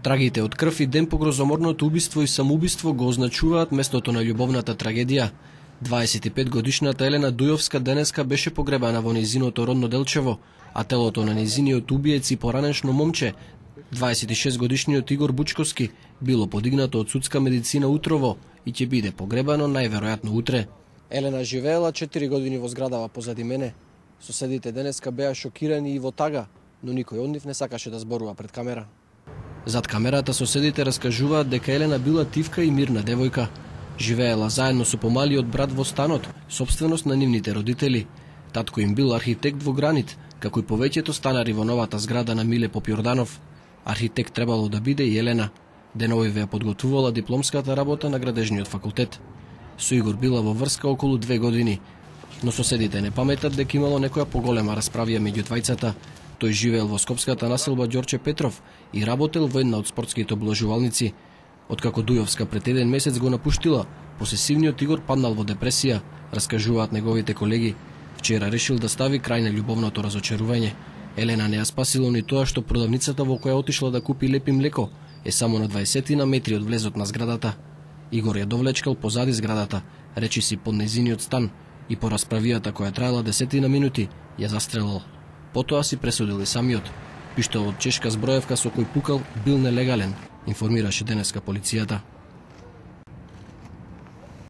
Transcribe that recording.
Трагите од крв и ден по грозоморното убиство и самоубиство го означуваат местото на љубовната трагедија. 25-годишната Елена Дујовска денеска беше погребана во нејзиното родно Делчево, а телото на нејзиниот убиец и поранешно момче, 26-годишниот Игор Бучковски, било подигнато од судска медицина утрово и ќе биде погребано најверојатно утре. Елена живеела 4 години во зградава позади мене. Соседите денеска беа шокирани и во тага, но никој од нив не сакаше да зборува пред камера. Зад камерата соседите раскажуваат дека Елена била тивка и мирна девојка. Живеела заедно со помалиот брат во станот, собственост на нивните родители. Татко им бил архитект во Гранит, како и повеќето станари во новата зграда на Миле Попјорданов. Архитект требало да биде и Елена. Деновиве ја подготвувала дипломската работа на градежниот факултет. Со Игор била во врска околу 2 години, но соседите не паметат дека имало некоја поголема расправија меѓу двајцата. Тој живеел во скопската населба Ѓорче Петров и работел во една од спортските облажувалници. Откако Дујовска пред еден месец го напуштила, посесивниот Игор паднал во депресија, раскажуваат неговите колеги. Вчера решил да стави крај на љубовното разочарување. Елена не ја спасило ни тоа што продавницата во која отишла да купи лепи млеко е само на 20 метри од влезот на зградата. Игор ја довлечкал позади зградата, речиси под нејзиниот стан, и по расправијата која траела 10 минути, ја застрелал. Потоа си пресудил и самиот. Пиштолот чешка зброевка со кој пукал бил нелегален, информираше денеска полицијата.